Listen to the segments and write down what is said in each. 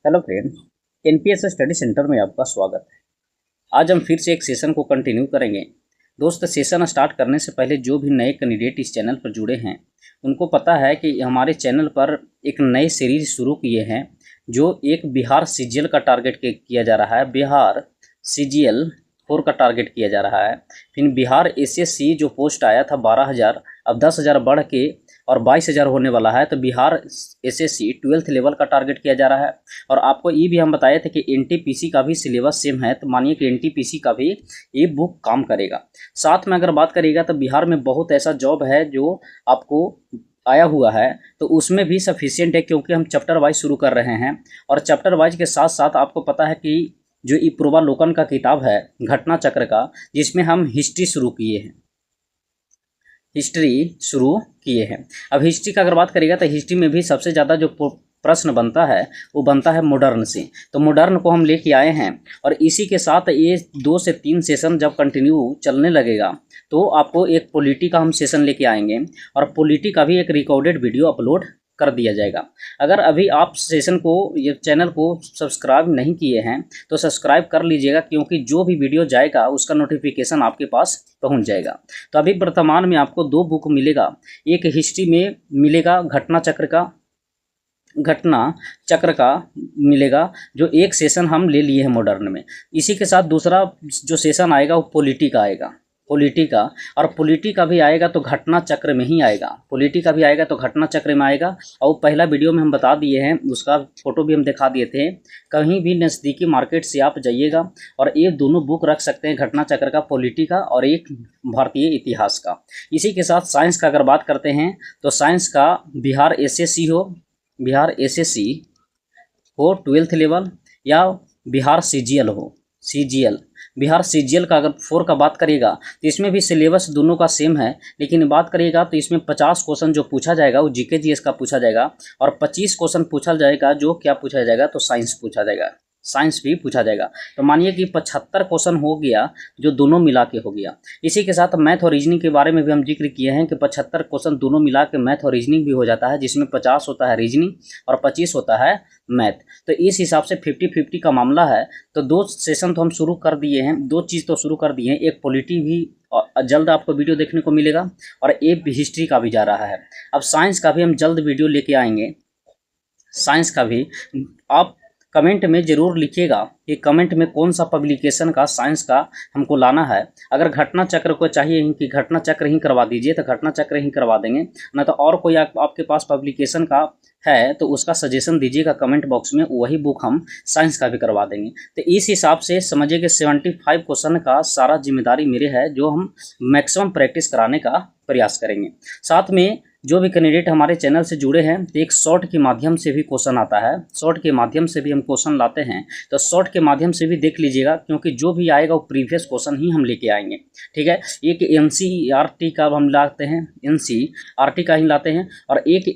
Hello friend, NPS study centre में आपका स्वागत है। आज हम फिर से एक सेशन को कंटिन्यू करेंगे। दोस्त, सेशन स्टार्ट करने से पहले जो भी नए कैंडिडेट इस चैनल पर जुड़े हैं उनको पता है कि हमारे चैनल पर एक नए सीरीज शुरू किए हैं जो एक बिहार सीजीएल का टारगेट किया जा रहा है। बिहार सीजीएल 4 का टारगेट किया जा रहा है। फिर बिहार एसएससी जो पोस्ट आया था 12,000, अब 10,000 बढ़ के और 22,000 होने वाला है। तो बिहार एसएससी 12th लेवल का टारगेट किया जा रहा है। और आपको ये भी हम बताए थे कि एनटीपीसी का भी सिलेबस सेम है, तो मानिए कि एनटीपीसी का भी ये बुक काम करेगा। साथ में अगर बात करिएगा तो बिहार में बहुत ऐसा जॉब है जो आपको आया हुआ है, तो उसमें भी सफिशिएंट है क्योंकि हम चैप्टर वाइज शुरू कर रहे हैं। और चैप्टर वाइज के साथ साथ आपको पता है कि जो ये पूर्वालोकन का किताब है घटना चक्र का, जिसमें हम हिस्ट्री शुरू किए हैं, अब हिस्ट्री का अगर बात करिएगा तो हिस्ट्री में भी सबसे ज़्यादा जो प्रश्न बनता है वो बनता है मॉडर्न से। तो मॉडर्न को हम लेके आए हैं और इसी के साथ ये 2 से 3 सेशन जब कंटिन्यू चलने लगेगा तो आपको एक पॉलिटी का हम सेशन लेके आएंगे और पॉलिटी का भी एक रिकॉर्डेड वीडियो अपलोड कर दिया जाएगा। अगर अभी आप सेशन को, ये चैनल को सब्सक्राइब नहीं किए हैं तो सब्सक्राइब कर लीजिएगा, क्योंकि जो भी वीडियो जाएगा उसका नोटिफिकेशन आपके पास पहुंच जाएगा। तो अभी वर्तमान में आपको 2 बुक मिलेगा। एक हिस्ट्री में मिलेगा घटना चक्र का मिलेगा, जो एक सेशन हम ले लिए हैं मॉडर्न में। इसी के साथ दूसरा जो सेशन आएगा वो पॉलिटी का आएगा, और पॉलिटी का भी आएगा तो घटना चक्र में ही आएगा। पॉलिटी का भी आएगा तो घटना चक्र में आएगा। और पहला वीडियो में हम बता दिए हैं, उसका फोटो भी हम दिखा दिए थे। कहीं भी नज़दीकी मार्केट से आप जाइएगा और ये दोनों बुक रख सकते हैं, घटना चक्र का, पॉलिटी का, और एक भारतीय इतिहास का। इसी के साथ साइंस का अगर बात करते हैं तो साइंस का बिहार एसएससी हो 12th लेवल, या बिहार सीजीएल का अगर 4 का बात करिएगा तो इसमें भी सिलेबस दोनों का सेम है। लेकिन बात करिएगा तो इसमें 50 क्वेश्चन जो पूछा जाएगा वो जीके जीएस का पूछा जाएगा, और 25 क्वेश्चन पूछा जाएगा जो क्या पूछा जाएगा, तो साइंस भी पूछा जाएगा। तो मानिए कि 75 क्वेश्चन हो गया, जो दोनों मिला के हो गया। इसी के साथ मैथ और रीजनिंग के बारे में भी हम जिक्र किए हैं कि 75 क्वेश्चन दोनों मिला के मैथ और रीजनिंग भी हो जाता है, जिसमें 50 होता है रीजनिंग और 25 होता है मैथ। तो इस हिसाब से 50-50 का मामला है। तो 2 सेशन तो हम शुरू कर दिए हैं, 2 चीज़ तो शुरू कर दिए हैं। एक पॉलिटी भी जल्द आपको वीडियो देखने को मिलेगा, और एक हिस्ट्री का भी जा रहा है। अब साइंस का भी हम जल्द वीडियो लेके आएंगे। साइंस का भी आप कमेंट में ज़रूर लिखिएगा कि कमेंट में कौन सा पब्लिकेशन का साइंस का हमको लाना है। अगर घटना चक्र को चाहिए कि घटना चक्र ही करवा दीजिए तो घटना चक्र ही करवा देंगे, ना तो और कोई आपके पास पब्लिकेशन का है तो उसका सजेशन दीजिएगा कमेंट बॉक्स में, वही बुक हम साइंस का भी करवा देंगे। तो इस हिसाब से समझिए कि 75 क्वेश्चन का सारा जिम्मेदारी मेरे है, जो हम मैक्सिमम प्रैक्टिस कराने का प्रयास करेंगे। साथ में जो भी कैंडिडेट हमारे चैनल से जुड़े हैं तो एक शॉर्ट के माध्यम से भी क्वेश्चन आता है, शॉर्ट के माध्यम से भी हम क्वेश्चन लाते हैं। तो शॉर्ट के माध्यम से भी देख लीजिएगा, क्योंकि जो भी आएगा वो प्रीवियस क्वेश्चन ही हम लेके आएंगे। ठीक है, एक एनसीईआरटी का हम लाते हैं, एनसीईआरटी का ही लाते हैं, और एक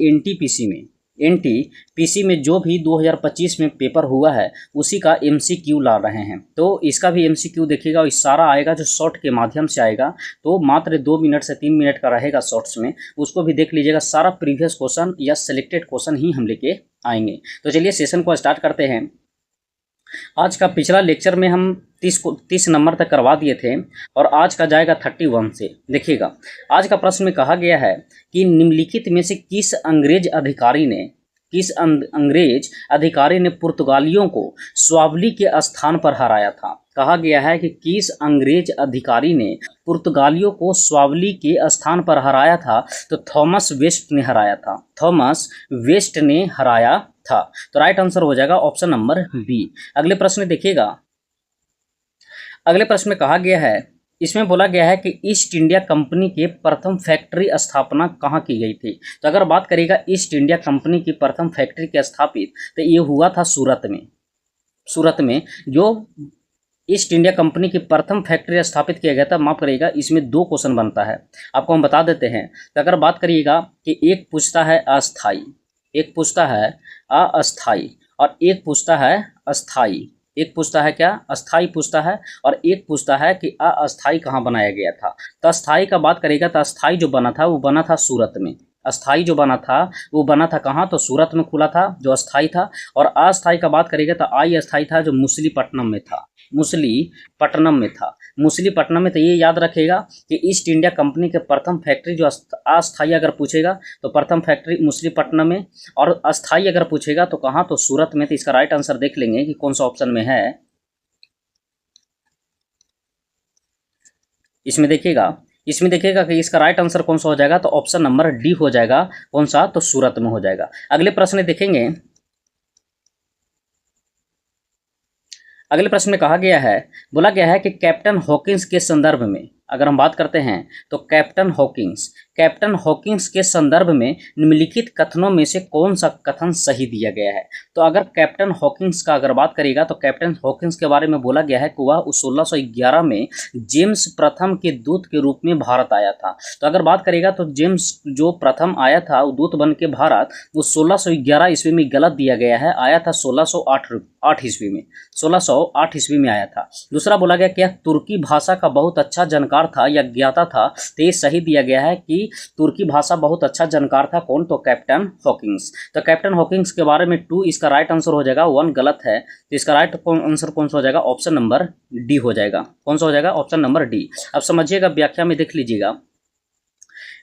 एनटीपीसी में जो भी 2025 में पेपर हुआ है उसी का एमसीक्यू ला रहे हैं। तो इसका भी एमसीक्यू देखिएगा, और सारा आएगा जो शॉर्ट के माध्यम से आएगा, तो मात्र 2 मिनट से 3 मिनट का रहेगा शॉर्ट्स में, उसको भी देख लीजिएगा। सारा प्रीवियस क्वेश्चन या सिलेक्टेड क्वेश्चन ही हम लेके आएंगे। तो चलिए सेशन को स्टार्ट करते हैं। आज का पिछला लेक्चर में हम 30 नंबर तक करवा दिए थे, और आज का जाएगा 31 से। देखिएगा, आज का प्रश्न में कहा गया है कि निम्नलिखित में से किस अंग्रेज अधिकारी ने पुर्तगालियों को स्वावली के स्थान पर हराया था। कहा गया है कि किस अंग्रेज अधिकारी ने पुर्तगालियों को स्वावली के स्थान पर हराया था, तो थॉमस वेस्ट ने हराया था। तो राइट आंसर हो जाएगा ऑप्शन नंबर बी। अगले प्रश्न देखिएगा, अगले प्रश्न में कहा गया है, इसमें बोला गया है कि ईस्ट इंडिया कंपनी के प्रथम फैक्ट्री स्थापना कहाँ की गई थी। तो अगर बात करिएगा ईस्ट इंडिया कंपनी की प्रथम फैक्ट्री के स्थापित, तो ये हुआ था सूरत में जो ईस्ट इंडिया कंपनी की प्रथम फैक्ट्री स्थापित किया गया था। माफ करिएगा, इसमें 2 क्वेश्चन बनता है, आपको हम बता देते हैं। तो अगर बात करिएगा कि एक पूछता है अस्थाई, और एक पूछता है अस्थाई। एक पूछता है क्या, अस्थाई पूछता है, और एक पूछता है कि अस्थाई कहाँ बनाया गया था। तो अस्थाई का बात करेगा तो अस्थाई जो बना था वो बना था सूरत में। अस्थाई जो बना था वो बना था कहाँ, तो सूरत में खुला था जो अस्थाई था। और अस्थाई का बात करेंगे तो आई अस्थाई था जो मुसलीपट्टनम में था, मुसलीपट्टनम में था, मुसलीपट्टनम में। तो ये याद रखिएगा कि ईस्ट इंडिया कंपनी के प्रथम फैक्ट्री जो अस्थाई अगर पूछेगा तो प्रथम फैक्ट्री मुसलीपट्टनम में, और अस्थाई अगर पूछेगा तो कहाँ, तो सूरत में। तो इसका राइट आंसर देख लेंगे कि कौन सा ऑप्शन में है। इसमें देखिएगा कि इसका राइट आंसर कौन सा हो जाएगा, तो ऑप्शन नंबर डी हो जाएगा। कौन सा, तो सूरत में हो जाएगा। अगले प्रश्न देखेंगे। अगले प्रश्न में कहा गया है, बोला गया है कि कैप्टन हॉकिंस के संदर्भ में अगर हम बात करते हैं तो कैप्टन हॉकिंस के संदर्भ में निम्नलिखित कथनों में से कौन सा कथन सही दिया गया है। तो अगर कैप्टन हॉकिंस का अगर बात करिएगा तो कैप्टन हॉकिंस के बारे में बोला गया है कि वह 1611 में जेम्स प्रथम के दूत के रूप में भारत आया था। तो अगर बात करिएगा तो जेम्स जो प्रथम आया था वो दूत बन के भारत, वो 1611 ईस्वी में गलत दिया गया है, आया था 1608 ईस्वी में, 1608 ईस्वी में आया था। दूसरा बोला गया कि तुर्की भाषा का बहुत अच्छा जानकार था या ज्ञाता था। तो ये सही दिया गया है कि तुर्की भाषा बहुत अच्छा जानकार था। कौन, तो कैप्टन हॉकिंस। तो कैप्टन हॉकिंस के बारे में 2 इसका राइट आंसर हो जाएगा, 1 गलत है। तो इसका राइट आंसर कौन सा हो जाएगा, ऑप्शन नंबर डी हो जाएगा। कौन सा हो जाएगा, ऑप्शन नंबर डी। अब समझिएगा, व्याख्या में देख लीजिएगा।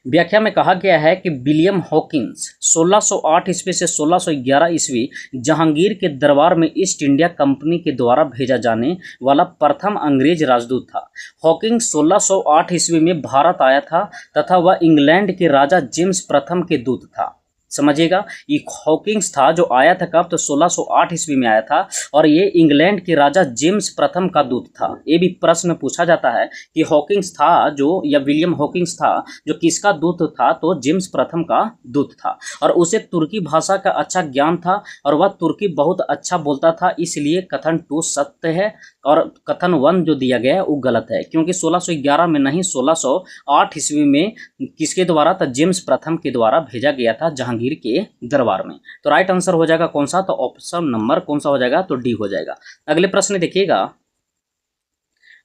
व्याख्या में कहा गया है कि विलियम हॉकिंस 1608 ईस्वी से 1611 ईस्वी जहांगीर के दरबार में ईस्ट इंडिया कंपनी के द्वारा भेजा जाने वाला प्रथम अंग्रेज राजदूत था। हॉकिंस 1608 ईस्वी में भारत आया था तथा वह इंग्लैंड के राजा जेम्स प्रथम के दूत था। समझिएगा, ये हॉकिंस था जो आया था कब, तो 1608 ईस्वी में आया था, और ये इंग्लैंड के राजा जेम्स प्रथम का दूत था। ये भी प्रश्न में पूछा जाता है कि हॉकिंस था जो, या विलियम हॉकिंस था जो किसका दूत था, तो जेम्स प्रथम का दूत था। और उसे तुर्की भाषा का अच्छा ज्ञान था और वह तुर्की बहुत अच्छा बोलता था, इसलिए कथन 2 सत्य है और कथन 1 जो दिया गया है वो गलत है, क्योंकि 1611 में नहीं 1608 ईस्वी में किसके द्वारा, तो जेम्स प्रथम के द्वारा भेजा गया था जहांगीर के दरबार में। तो राइट आंसर हो जाएगा कौन सा, तो ऑप्शन नंबर कौन सा हो जाएगा, तो डी हो जाएगा। अगले प्रश्न देखिएगा।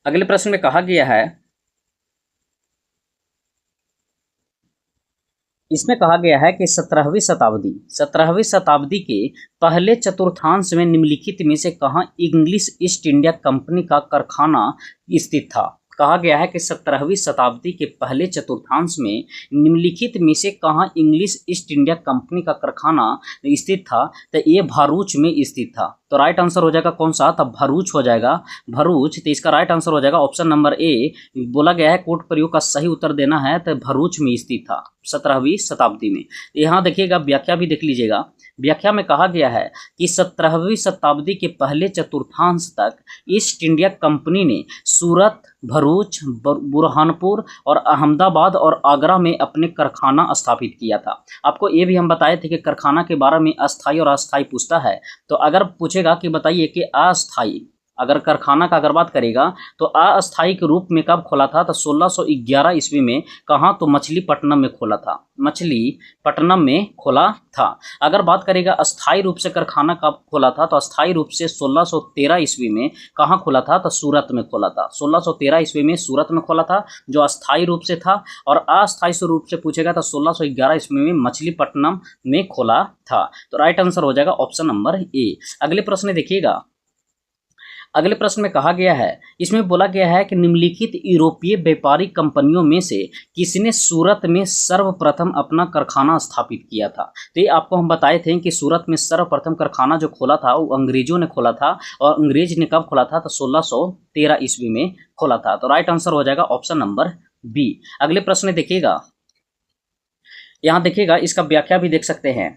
अगले प्रश्न में कहा गया है, इसमें कहा गया है कि 17वीं शताब्दी के पहले चतुर्थांश में निम्नलिखित में से कहाँ इंग्लिश ईस्ट इंडिया कंपनी का कारखाना स्थित था। कहा गया है कि 17वीं शताब्दी के पहले चतुर्थांश में निम्नलिखित में से कहाँ इंग्लिश ईस्ट इंडिया कंपनी का कारखाना स्थित था। तो ये भरूच में स्थित था। तो राइट आंसर हो जाएगा कौन सा, तब भरूच हो जाएगा, भरूच। तो इसका राइट आंसर हो जाएगा ऑप्शन नंबर ए। बोला गया है कोट प्रयोग का सही उत्तर देना है, तो भरूच में स्थित था 17वीं शताब्दी में। यहाँ देखिएगा, व्याख्या भी देख लीजिएगा। व्याख्या में कहा गया है कि 17वीं शताब्दी के पहले चतुर्थांश तक ईस्ट इंडिया कंपनी ने सूरत, भरूच, बुरहानपुर और अहमदाबाद और आगरा में अपने कारखाना स्थापित किया था। आपको ये भी हम बताए थे कि कारखाना के बारे में अस्थाई और अस्थाई पूछता है। तो अगर पूछेगा कि बताइए कि अस्थाई, अगर कारखाना का अगर बात करेगा तो अस्थाई के रूप में कब खोला था, तो 1611 ईस्वी में। कहाँ, तो मछलीपट्टनम में खोला था, मछलीपट्टनम में खोला था। अगर बात करेगा अस्थाई रूप से कारखाना कब खोला था, तो अस्थाई रूप से 1613 ईस्वी में। कहाँ खोला था, तो सूरत में खोला था। 1613 ईस्वी में सूरत में खोला था जो अस्थाई रूप से था, और अस्थाई रूप से पूछेगा तो 1611 ईस्वी में मछलीपट्टनम में खोला था। तो राइट आंसर हो जाएगा ऑप्शन नंबर ए। अगले प्रश्न देखिएगा। अगले प्रश्न में कहा गया है, इसमें बोला गया है कि निम्नलिखित यूरोपीय व्यापारिक कंपनियों में से किसने सूरत में सर्वप्रथम अपना कारखाना स्थापित किया था। तो ये आपको हम बताए थे कि सूरत में सर्वप्रथम कारखाना जो खोला था वो अंग्रेजों ने खोला था, और अंग्रेज ने कब खोला था, तो 1613 ईस्वी में खोला था। तो राइट आंसर हो जाएगा ऑप्शन नंबर बी। अगले प्रश्न देखिएगा। यहाँ देखिएगा, इसका व्याख्या भी देख सकते हैं।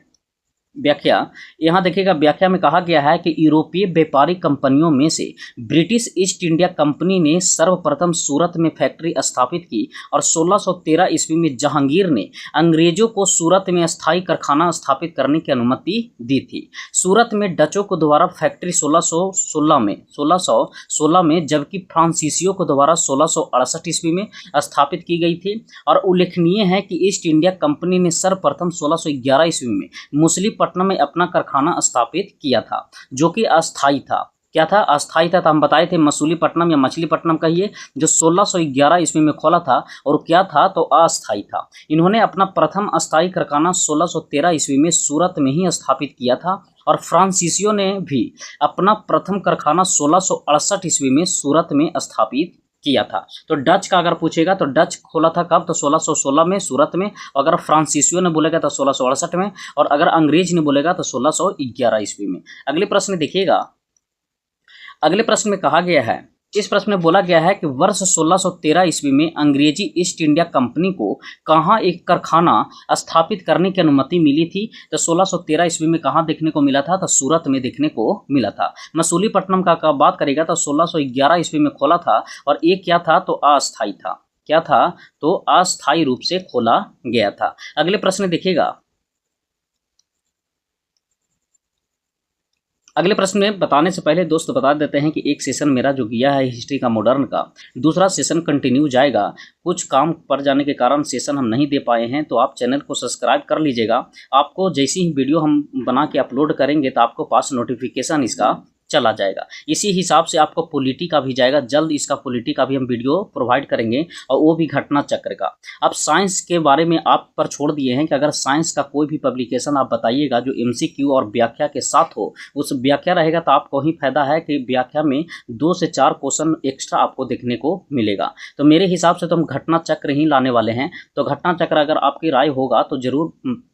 व्याख्या यहाँ देखिएगा, व्याख्या में कहा गया है कि यूरोपीय व्यापारिक कंपनियों में से ब्रिटिश ईस्ट इंडिया कंपनी ने सर्वप्रथम सूरत में फैक्ट्री स्थापित की, और 1613 ईस्वी में जहांगीर ने अंग्रेजों को सूरत में अस्थायी कारखाना स्थापित करने की अनुमति दी थी। सूरत में डचों को द्वारा फैक्ट्री 1616 में, जबकि फ्रांसीसियों को द्वारा 1668 ईस्वी में स्थापित की गई थी। और उल्लेखनीय है कि ईस्ट इंडिया कंपनी ने सर्वप्रथम 1611 ईस्वी में मुसलीपट्टनम में अपना कारखाना स्थापित किया था, जो कि अस्थायी था। क्या था, अस्थाई था। तो हम बताए थे मसूलीपट्टनम या मछलीपट्टनम कहिए, जो 1611 ईस्वी में खोला था, और क्या था तो अस्थाई था। इन्होंने अपना प्रथम अस्थाई कारखाना 1613 ईस्वी में सूरत में ही स्थापित किया था, और फ्रांसीसियो ने भी अपना प्रथम कारखाना 1668 ईस्वी में सूरत में स्थापित किया था। तो डच का अगर पूछेगा तो डच खोला था कब, तो 1616 में सूरत में। अगर फ्रांसीसियो ने बोलेगा तो 1668 में, और अगर अंग्रेज ने बोलेगा तो 1611 ईस्वी में। अगले प्रश्न देखिएगा, अगले प्रश्न में कहा गया है, इस प्रश्न में बोला गया है कि वर्ष 1613 ईस्वी में अंग्रेजी ईस्ट इंडिया कंपनी को कहाँ एक कारखाना स्थापित करने की अनुमति मिली थी। तो 1613 ईस्वी में कहाँ देखने को मिला था, तो सूरत में देखने को मिला था। मसूलीपट्टनम का बात करेगा तो 1611 ईस्वी में खोला था, और ये क्या था तो अस्थाई था। क्या था तो अस्थाई रूप से खोला गया था। अगले प्रश्न देखिएगा, अगले प्रश्न में बताने से पहले दोस्त बता देते हैं कि एक सेशन मेरा जो गया है हिस्ट्री का मॉडर्न का, दूसरा सेशन कंटिन्यू जाएगा। कुछ काम पड़ जाने के कारण सेशन हम नहीं दे पाए हैं, तो आप चैनल को सब्सक्राइब कर लीजिएगा। आपको जैसी ही वीडियो हम बना के अपलोड करेंगे तो आपको पास नोटिफिकेशन इसका चला जाएगा। इसी हिसाब से आपको पॉलिटी का भी जाएगा, जल्द इसका पॉलिटी का भी हम वीडियो प्रोवाइड करेंगे, और वो भी घटना चक्र का। अब साइंस के बारे में आप पर छोड़ दिए हैं कि अगर साइंस का कोई भी पब्लिकेशन आप बताइएगा जो एमसीक्यू और व्याख्या के साथ हो, उस व्याख्या रहेगा तो आपको ही फायदा है कि व्याख्या में 2 से 4 क्वेश्चन एक्स्ट्रा आपको देखने को मिलेगा। तो मेरे हिसाब से तो हम घटना चक्र ही लाने वाले हैं। तो घटना चक्र अगर आपकी राय होगा तो जरूर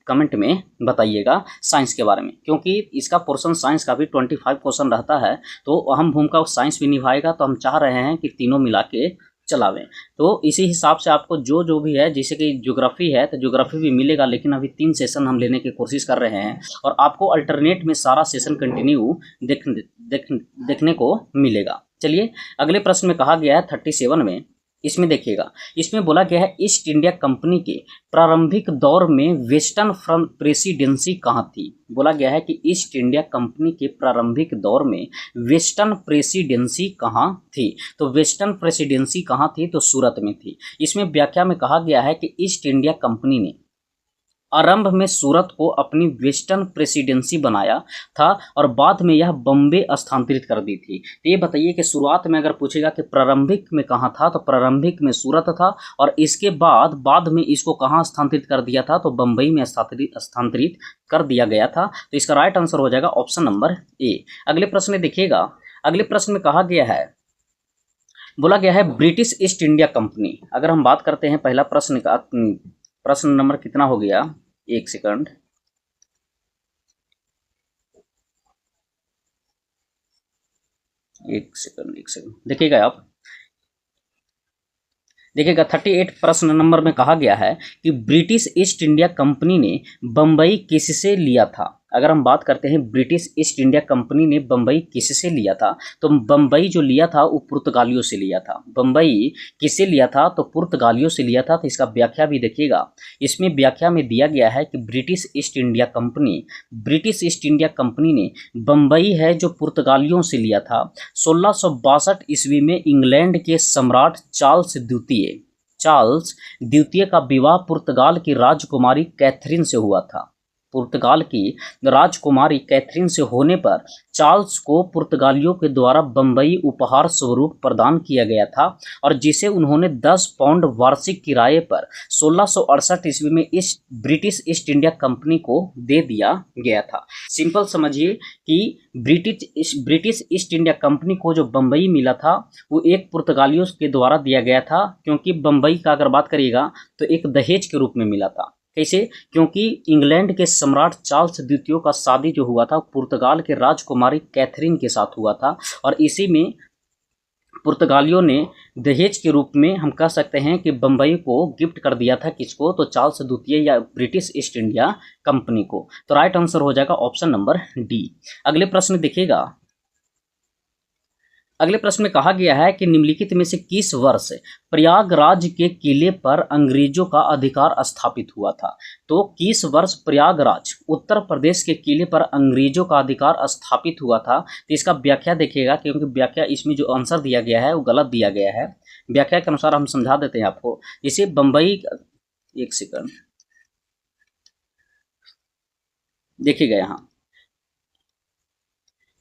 कमेंट में बताइएगा साइंस के बारे में, क्योंकि इसका पोर्शन साइंस का भी 25 क्वेश्चन रहता है, तो अहम भूमिका साइंस भी निभाएगा। तो हम चाह रहे हैं कि तीनों मिला के चलावें। तो इसी हिसाब से आपको जो भी है, जैसे कि ज्योग्राफी है तो ज्योग्राफी भी मिलेगा, लेकिन अभी 3 सेशन हम लेने की कोशिश कर रहे हैं, और आपको अल्टरनेट में सारा सेशन कंटिन्यू देखने को मिलेगा। चलिए अगले प्रश्न में कहा गया है 37 में, इसमें देखिएगा, इसमें बोला गया है ईस्ट इंडिया कंपनी के प्रारंभिक दौर में वेस्टर्न प्रेसिडेंसी कहाँ थी। बोला गया है कि ईस्ट इंडिया कंपनी के प्रारंभिक दौर में वेस्टर्न प्रेसिडेंसी कहाँ थी। तो वेस्टर्न प्रेसिडेंसी कहाँ थी, तो सूरत में थी। इसमें व्याख्या में कहा गया है कि ईस्ट इंडिया कंपनी ने आरंभ में सूरत को अपनी वेस्टर्न प्रेसिडेंसी बनाया था, और बाद में यह बम्बे स्थानांतरित कर दी थी। तो ये बताइए कि शुरुआत में अगर पूछेगा कि प्रारंभिक में कहाँ था, तो प्रारंभिक में सूरत था, और इसके बाद में इसको कहाँ स्थानांतरित कर दिया था, तो बम्बई में स्थानांतरित कर दिया गया था। तो इसका राइट आंसर हो जाएगा ऑप्शन नंबर ए। अगले प्रश्न देखिएगा, अगले प्रश्न में कहा गया है, बोला गया है ब्रिटिश ईस्ट इंडिया कंपनी। अगर हम बात करते हैं पहला प्रश्न का, प्रश्न नंबर कितना हो गया, एक सेकंड, एक सेकंड देखिएगा आप, देखिएगा 38 प्रश्न नंबर में कहा गया है कि ब्रिटिश ईस्ट इंडिया कंपनी ने बम्बई किससे लिया था। अगर हम बात करते हैं ब्रिटिश ईस्ट इंडिया कंपनी ने बम्बई किससे लिया था, तो बम्बई जो लिया था वो पुर्तगालियों से लिया था। बम्बई किससे लिया था, तो पुर्तगालियों से लिया था। तो इसका व्याख्या भी देखिएगा, इसमें व्याख्या में दिया गया है कि ब्रिटिश ईस्ट इंडिया कंपनी ने बम्बई है जो पुर्तगालियों से लिया था। 1662 ईस्वी में इंग्लैंड के सम्राट चार्ल्स द्वितीय का विवाह पुर्तगाल की राजकुमारी कैथरीन से हुआ था। पुर्तगाल की राजकुमारी कैथरीन से होने पर चार्ल्स को पुर्तगालियों के द्वारा बम्बई उपहार स्वरूप प्रदान किया गया था, और जिसे उन्होंने 10 पाउंड वार्षिक किराए पर 1668 ईस्वी में इस ब्रिटिश ईस्ट इंडिया कंपनी को दे दिया गया था। सिंपल समझिए कि ब्रिटिश ईस्ट इंडिया कंपनी को जो बम्बई मिला था वो एक पुर्तगालियों के द्वारा दिया गया था, क्योंकि बम्बई का अगर बात करिएगा तो एक दहेज के रूप में मिला था। कैसे, क्योंकि इंग्लैंड के सम्राट चार्ल्स द्वितीय का शादी जो हुआ था पुर्तगाल के राजकुमारी कैथरीन के साथ हुआ था, और इसी में पुर्तगालियों ने दहेज के रूप में हम कह सकते हैं कि बम्बई को गिफ्ट कर दिया था। किसको, तो चार्ल्स द्वितीय या ब्रिटिश ईस्ट इंडिया कंपनी को। तो राइट आंसर हो जाएगा ऑप्शन नंबर डी। अगले प्रश्न देखिएगा, अगले प्रश्न में कहा गया है कि निम्नलिखित में से किस वर्ष प्रयागराज के किले पर अंग्रेजों का अधिकार स्थापित हुआ था। तो किस वर्ष प्रयागराज उत्तर प्रदेश के किले पर अंग्रेजों का अधिकार स्थापित हुआ था। तो इसका व्याख्या देखिएगा, क्योंकि व्याख्या इसमें जो आंसर दिया गया है वो गलत दिया गया है। व्याख्या के अनुसार हम समझा देते हैं आपको। इसे बम्बई, एक सेकंड देखिएगा यहाँ,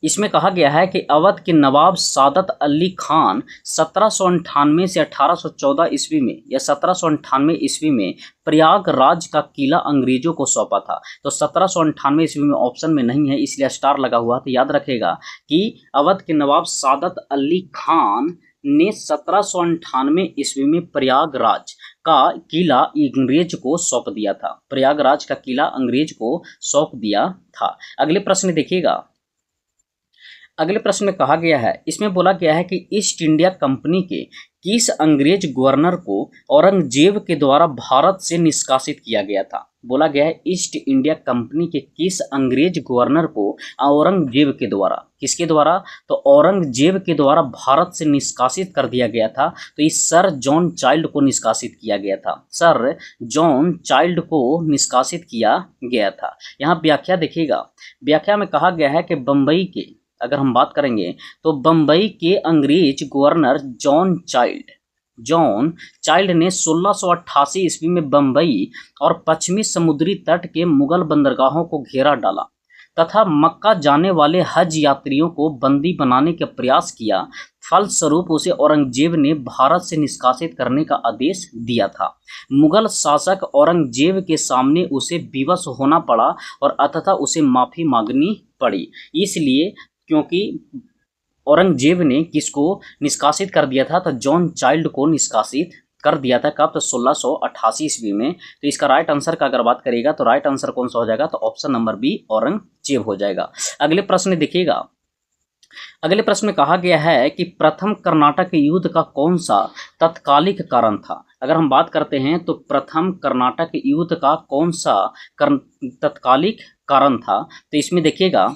इसमें कहा गया है कि अवध के नवाब सादत अली खान 1798 से 1814 ईस्वी में या 1798 ईस्वी में प्रयागराज का किला अंग्रेजों को सौंपा था। तो 1798 ईस्वी में ऑप्शन में नहीं है, इसलिए स्टार लगा हुआ। तो याद रखेगा कि अवध के नवाब सादत अली खान ने 1798 ईस्वी में प्रयागराज का किला अंग्रेज को सौंप दिया था। प्रयागराज का किला अंग्रेज को सौंप दिया था। अगले प्रश्न देखिएगा। अगले प्रश्न में कहा गया है, इसमें बोला गया है कि ईस्ट इंडिया कंपनी के किस अंग्रेज गवर्नर को औरंगजेब के द्वारा भारत से निष्कासित किया गया था। बोला गया है ईस्ट इंडिया कंपनी के किस अंग्रेज गवर्नर को औरंगजेब के द्वारा, किसके द्वारा, तो औरंगजेब के द्वारा भारत से निष्कासित कर दिया गया था। तो इस सर जॉन चाइल्ड को निष्कासित किया गया था। सर जॉन चाइल्ड को निष्कासित किया गया था। यहाँ व्याख्या देखिएगा। व्याख्या में कहा गया है कि बम्बई के, अगर हम बात करेंगे तो बम्बई के अंग्रेज गवर्नर जॉन चाइल्ड ने 1688 ईस्वी में बम्बई और पश्चिमी समुद्री तट के मुगल बंदरगाहों को घेरा डाला तथा मक्का जाने वाले हज यात्रियों को बंदी बनाने का प्रयास किया। फलस्वरूप उसे औरंगजेब ने भारत से निष्कासित करने का आदेश दिया था। मुगल शासक औरंगजेब के सामने उसे विवश होना पड़ा और अंततः उसे माफी मांगनी पड़ी। इसलिए क्योंकि औरंगजेब ने किसको निष्कासित कर दिया था, तो जॉन चाइल्ड को निष्कासित कर दिया था। कब, तो 1688 ईस्वी में। तो इसका राइट आंसर का अगर बात करेगा तो राइट आंसर कौन सा हो जाएगा, तो ऑप्शन नंबर बी औरंगजेब हो जाएगा। अगले प्रश्न देखिएगा। अगले प्रश्न में कहा गया है कि प्रथम कर्नाटक युद्ध का कौन सा तत्कालिक कारण था। अगर हम बात करते हैं तो प्रथम कर्नाटक युद्ध का कौन सा तत्कालिक कारण था, तो इसमें देखिएगा,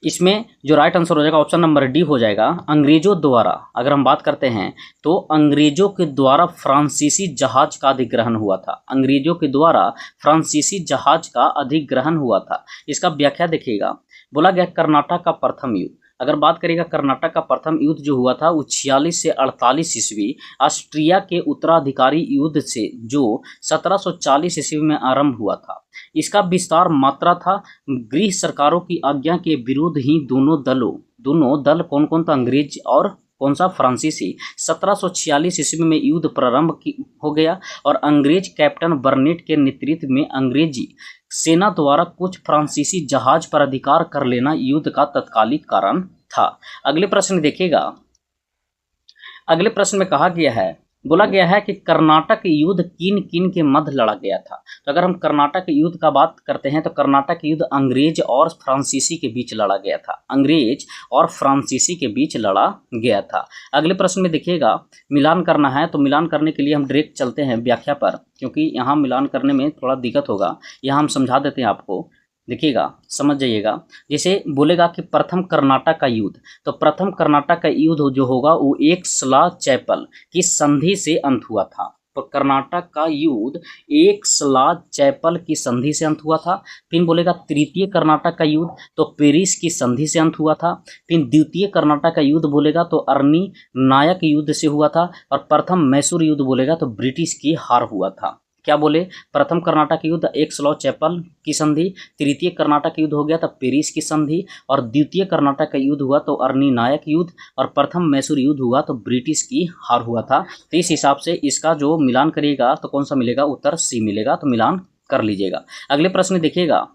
इसमें जो राइट आंसर हो जाएगा ऑप्शन नंबर डी हो जाएगा, अंग्रेजों द्वारा। अगर हम बात करते हैं तो अंग्रेजों के द्वारा फ्रांसीसी जहाज का अधिग्रहण हुआ था। अंग्रेजों के द्वारा फ्रांसीसी जहाज का अधिग्रहण हुआ था। इसका व्याख्या देखिएगा। बोला गया कर्नाटक का प्रथम युद्ध, अगर बात करेगा कर्नाटक का प्रथम युद्ध जो हुआ था वो 46 से 48 ईस्वी ऑस्ट्रिया के उत्तराधिकारी युद्ध से जो 1740 ईस्वी में आरंभ हुआ था। इसका विस्तार मात्रा था गृह सरकारों की आज्ञा के विरुद्ध ही दोनों दल कौन कौन था, अंग्रेज और कौन सा, फ्रांसीसी। 1746 ईस्वी में युद्ध प्रारंभ हो गया और अंग्रेज कैप्टन बर्नेट के नेतृत्व में अंग्रेजी सेना द्वारा कुछ फ्रांसीसी जहाज पर अधिकार कर लेना युद्ध का तत्कालिक कारण था। अगले प्रश्न देखिएगा। अगले प्रश्न में कहा गया है, बोला गया है कि कर्नाटक युद्ध किन किन के मध्य लड़ा गया था। तो अगर हम कर्नाटक युद्ध का बात करते हैं तो कर्नाटक युद्ध अंग्रेज और फ्रांसीसी के बीच लड़ा गया था। अंग्रेज और फ्रांसीसी के बीच लड़ा गया था। अगले प्रश्न में देखिएगा, मिलान करना है तो मिलान करने के लिए हम डायरेक्ट चलते हैं व्याख्या पर, क्योंकि यहाँ मिलान करने में थोड़ा दिक्कत होगा। यहाँ हम समझा देते हैं आपको, देखिएगा, समझ जाइएगा। जैसे बोलेगा कि प्रथम कर्नाटक का युद्ध, तो प्रथम कर्नाटक का युद्ध जो होगा वो एक्सला चैपल की संधि से अंत हुआ था। तो कर्नाटक का युद्ध एक्सला चैपल की संधि से अंत हुआ था। फिर बोलेगा तृतीय कर्नाटक का युद्ध, तो पेरिस की संधि से अंत हुआ था। फिर द्वितीय कर्नाटक का युद्ध बोलेगा तो अरनी नायक युद्ध से हुआ था। और प्रथम मैसूर युद्ध बोलेगा तो ब्रिटिश की हार हुआ था। क्या बोले, प्रथम कर्नाटक युद्ध एक्सला चैपल की संधि, तृतीय कर्नाटक युद्ध हो गया तो पेरिस की संधि, और द्वितीय कर्नाटक का युद्ध हुआ तो अरनी नायक युद्ध, और प्रथम मैसूर युद्ध हुआ तो ब्रिटिश की हार हुआ था। तो इस हिसाब से इसका जो मिलान करिएगा तो कौन सा मिलेगा, उत्तर सी मिलेगा। तो मिलान कर लीजिएगा। अगले प्रश्न देखिएगा।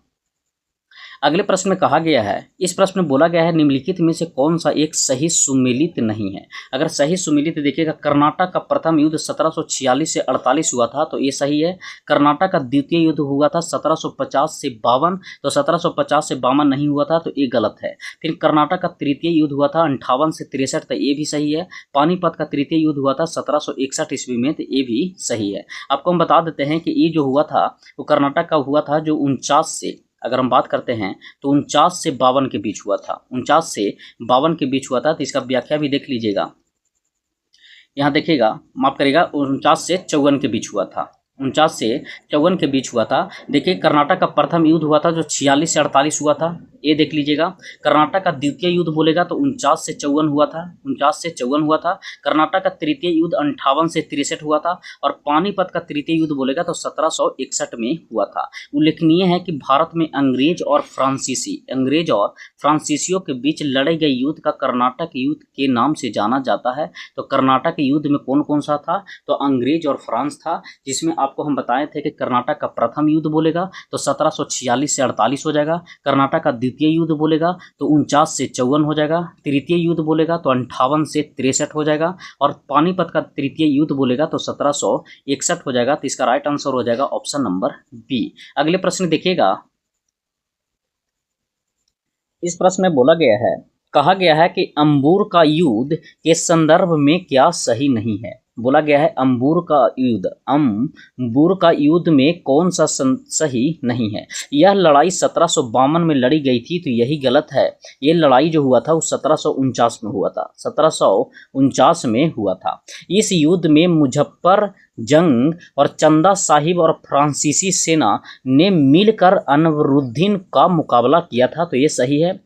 अगले प्रश्न में कहा गया है, इस प्रश्न में बोला गया है निम्नलिखित में से कौन सा एक सही सुमेलित नहीं है। अगर सही सुमेलित देखिएगा, कर्नाटक का प्रथम युद्ध 1746 से 48 हुआ था, तो ये सही है। कर्नाटक का द्वितीय युद्ध हुआ था 1750 से 52, तो 1750 से 52 नहीं हुआ था, तो ये गलत है। फिर कर्नाटक का तृतीय युद्ध हुआ था 58 से 63, तो ये भी सही है। पानीपत का तृतीय युद्ध हुआ था 1761 ईस्वी में, तो ये भी सही है। आपको हम बता देते हैं कि ये जो हुआ था वो कर्नाटक का हुआ था जो 49 से, अगर हम बात करते हैं तो 49 से 52 के बीच हुआ था। 49 से 52 के बीच हुआ था। तो इसका व्याख्या भी देख लीजिएगा। यहाँ देखिएगा, माफ करिएगा, 49 से 54 के बीच हुआ था। 49 से 54 के बीच हुआ था। देखिए कर्नाटक का प्रथम युद्ध हुआ था जो 46 से 48 हुआ था, ए देख लीजिएगा। कर्नाटक का द्वितीय युद्ध बोलेगा तो 49 से 54 हुआ था, 49 से 54 हुआ था। कर्नाटक का तृतीय युद्ध 58 से 63 हुआ था। और पानीपत का तृतीय युद्ध बोलेगा तो 1761 में हुआ था। उल्लेखनीय है कि भारत में अंग्रेज और फ्रांसीसियों के बीच लड़े गए युद्ध का कर्नाटक युद्ध के नाम से जाना जाता है। तो कर्नाटक युद्ध में कौन कौन सा था, तो अंग्रेज और फ्रांस था, जिसमें आपको हम बताए थे कि कर्नाटक का प्रथम युद्ध बोलेगा तो 1746 से 48 हो जाएगा। कर्नाटक का द्वितीय युद्ध बोलेगा तो 49 से 54 हो जाएगा। तृतीय युद्ध बोलेगा तो 58 से 63 हो जाएगा। और पानीपत का तृतीय युद्ध बोलेगा तो 1761 हो जाएगा। तो इसका राइट आंसर हो जाएगा ऑप्शन नंबर बी। अगले प्रश्न देखिएगा। इस प्रश्न में बोला गया है, कहा गया है कि अंबूर का युद्ध के संदर्भ में क्या सही नहीं है। बोला गया है अंबूर का युद्ध में कौन सा सही नहीं है। यह लड़ाई 1752 में लड़ी गई थी, तो यही गलत है। ये लड़ाई जो हुआ था वो 1749 में हुआ था, 1749 में हुआ था। इस युद्ध में मुजफ्फर जंग और चंदा साहिब और फ्रांसीसी सेना ने मिलकर अनवरुद्दीन का मुकाबला किया था, तो ये सही है।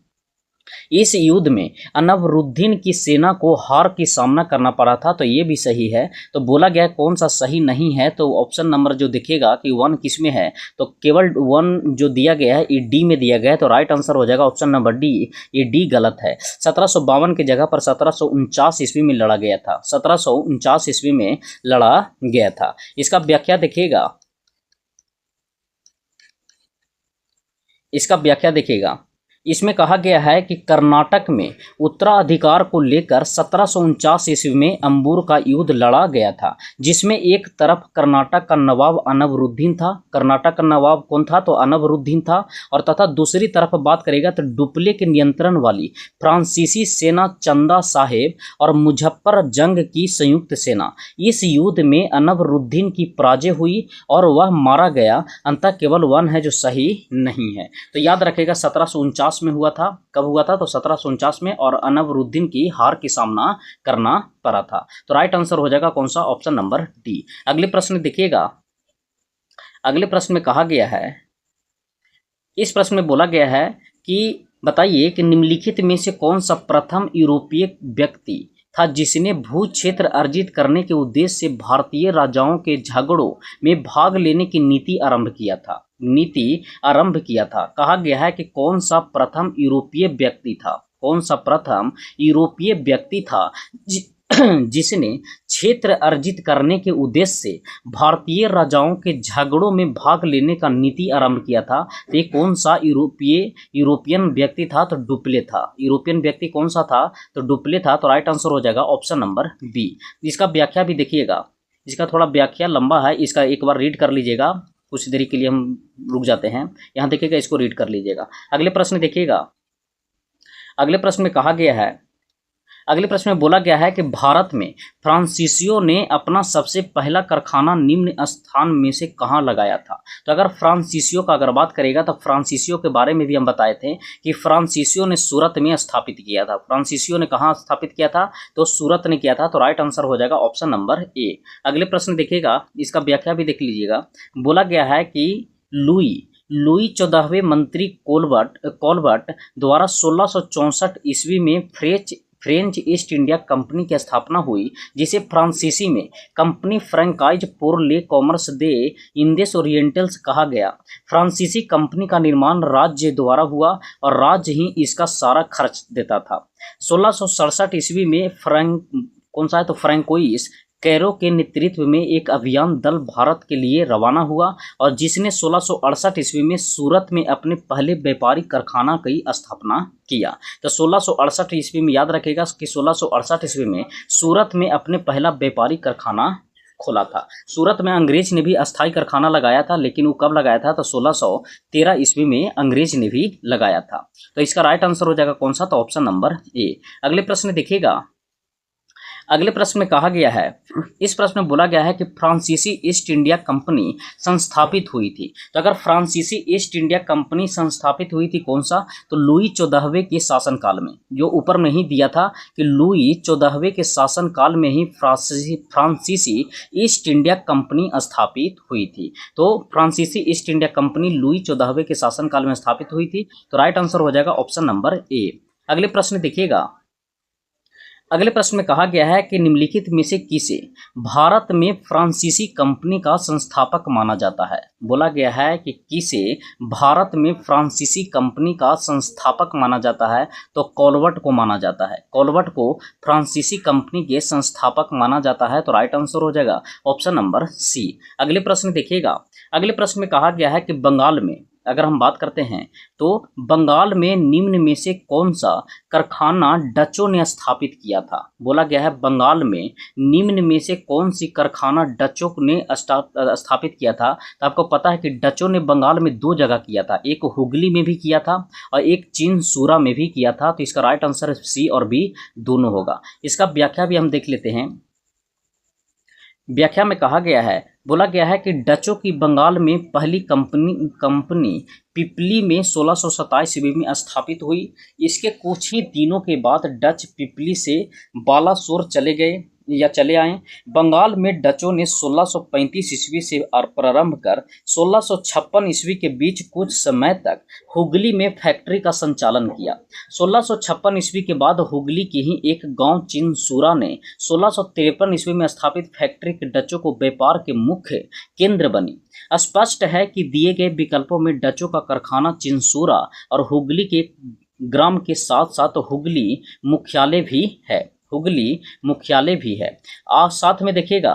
इस युद्ध में अनवरुद्दीन की सेना को हार की सामना करना पड़ा था, तो ये भी सही है। तो बोला गया कौन सा सही नहीं है, तो ऑप्शन नंबर जो दिखेगा कि 1 किस में है, तो केवल 1 जो दिया गया है ये डी में दिया गया है। तो राइट आंसर हो जाएगा ऑप्शन नंबर डी। ये डी गलत है। 1752 की जगह पर 1749 ईस्वी में लड़ा गया था, 1749 ईस्वी में लड़ा गया था। इसका व्याख्या देखिएगा, इसमें कहा गया है कि कर्नाटक में उत्तराधिकार को लेकर 1749 ईस्वी में अंबूर का युद्ध लड़ा गया था, जिसमें एक तरफ कर्नाटक का नवाब अनवरुद्दीन था। कर्नाटक का नवाब कौन था, तो अनवरुद्दीन था। और तथा दूसरी तरफ बात करेगा तो डुप्ले के नियंत्रण वाली फ्रांसीसी सेना चंदा साहेब और मुजफ्फर जंग की संयुक्त सेना। इस युद्ध में अनवरुद्दीन की पराजय हुई और वह मारा गया। अंततः केवल 1 है जो सही नहीं है। तो याद रखेगा 1749 में हुआ था। कब हुआ था, तो 1749 में, और अनवरुद्दीन की हार की सामना करना पड़ा था। तो राइट आंसर हो जाएगा कौन सा, ऑप्शन नंबर डी। अगले प्रश्न देखिएगा। अगले प्रश्न में कहा गया है, इस प्रश्न में बोला गया है कि बताइए कि निम्नलिखित में से कौन सा प्रथम यूरोपीय व्यक्ति था जिसने भू क्षेत्र अर्जित करने के उद्देश्य से भारतीय राजाओं के झगड़ों में भाग लेने की नीति आरंभ किया था। कहा गया है कि कौन सा प्रथम यूरोपीय व्यक्ति था जिसने क्षेत्र अर्जित करने के उद्देश्य से भारतीय राजाओं के झगड़ों में भाग लेने का नीति आरंभ किया था। तो ये कौन सा यूरोपियन व्यक्ति था, तो डुप्ले था। यूरोपियन व्यक्ति कौन सा था, तो डुप्ले था। तो राइट आंसर हो जाएगा ऑप्शन नंबर बी। इसका व्याख्या भी देखिएगा, इसका थोड़ा व्याख्या लंबा है, इसका एक बार रीड कर लीजिएगा। कुछ देरी के लिए हम रुक जाते हैं, यहाँ देखिएगा, इसको रीड कर लीजिएगा। अगले प्रश्न देखिएगा। अगले प्रश्न में कहा गया है, अगले प्रश्न में बोला गया है कि भारत में फ्रांसीसियों ने अपना सबसे पहला कारखाना निम्न स्थान में से कहाँ लगाया था। तो अगर फ्रांसीसियों का अगर बात करेगा तो फ्रांसीसियों के बारे में भी हम बताए थे कि फ्रांसीसियों ने सूरत में स्थापित किया था। फ्रांसीसियों ने कहाँ स्थापित किया था, तो सूरत ने किया था। तो राइट आंसर हो जाएगा ऑप्शन नंबर ए। अगले प्रश्न देखिएगा, इसका व्याख्या भी देख लीजिएगा। बोला गया है कि लुई 14वें मंत्री कोलबर्ट द्वारा 1664 ईस्वी में फ्रेंच ईस्ट इंडिया कंपनी की स्थापना हुई, जिसे फ्रांसीसी में कंपनी फ्रैंकाइज pour ले कॉमर्स दे इंडेस ओरिएंटल्स कहा गया। फ्रांसीसी कंपनी का निर्माण राज्य द्वारा हुआ और राज्य ही इसका सारा खर्च देता था। 1667 ईस्वी में फ्रैंकोइस कैरो के नेतृत्व में एक अभियान दल भारत के लिए रवाना हुआ और जिसने 1668 ईस्वी में सूरत में अपने पहले व्यापारिक कारखाना की स्थापना किया। तो 1668 ईस्वी में याद रखेगा कि 1668 ईस्वी में सूरत में अपने पहला व्यापारिक कारखाना खोला था। सूरत में अंग्रेज ने भी अस्थायी कारखाना लगाया था, लेकिन वो कब लगाया था, तो 1613 ईस्वी में अंग्रेज ने भी लगाया था। तो इसका राइट आंसर हो जाएगा कौन सा, तो ऑप्शन नंबर ए। अगले प्रश्न देखिएगा। अगले प्रश्न में कहा गया है, इस प्रश्न में बोला गया है कि फ्रांसीसी ईस्ट इंडिया कंपनी संस्थापित हुई थी। तो अगर फ्रांसीसी ईस्ट इंडिया कंपनी संस्थापित हुई थी कौन सा, तो लुई 14वें के शासनकाल में, जो ऊपर में ही दिया था कि लुई 14वें के शासनकाल में ही फ्रांसीसी ईस्ट इंडिया कंपनी स्थापित हुई थी। तो फ्रांसीसी ईस्ट इंडिया कंपनी लुई 14वें के शासनकाल में स्थापित हुई थी। तो राइट आंसर हो जाएगा ऑप्शन नंबर ए। अगले प्रश्न देखिएगा, अगले प्रश्न में कहा गया है कि निम्नलिखित में से किसे भारत में फ्रांसीसी कंपनी का संस्थापक माना जाता है। बोला गया है कि किसे भारत में फ्रांसीसी कंपनी का संस्थापक माना जाता है, तो कॉलवर्ट को माना जाता है। कॉलवर्ट को फ्रांसीसी कंपनी के संस्थापक माना जाता है। तो राइट आंसर हो जाएगा ऑप्शन नंबर सी। अगले प्रश्न देखिएगा, अगले प्रश्न में कहा गया है कि बंगाल में अगर हम बात करते हैं तो बंगाल में निम्न में से कौन सा कारखाना डचों ने स्थापित किया था। बोला गया है बंगाल में निम्न में से कौन सी कारखाना डचों ने स्थापित किया था। तो आपको पता है कि डचों ने बंगाल में दो जगह किया था, एक हुगली में भी किया था और एक चिनसूरा में भी किया था। तो इसका राइट आंसर सी और बी दोनों होगा। इसका व्याख्या भी हम देख लेते हैं। व्याख्या में कहा गया है, बोला गया है कि डचों की बंगाल में पहली कंपनी पिपली में 1627 ईस्वी में स्थापित हुई। इसके कुछ ही दिनों के बाद डच पिपली से बालासोर चले गए या चले आए। बंगाल में डचों ने 1635 ईस्वी से प्रारंभ कर 1656 ईस्वी के बीच कुछ समय तक हुगली में फैक्ट्री का संचालन किया। 1656 ईस्वी के बाद हुगली के ही एक गांव चिनसूरा ने 1653 ईस्वी में स्थापित फैक्ट्री के डचों को व्यापार के मुख्य केंद्र बनी। स्पष्ट है कि दिए गए विकल्पों में डचों का कारखाना चिनसूरा और हुगली के ग्राम के साथ साथ हुगली मुख्यालय भी है। हुगली मुख्यालय भी है। साथ में देखिएगा,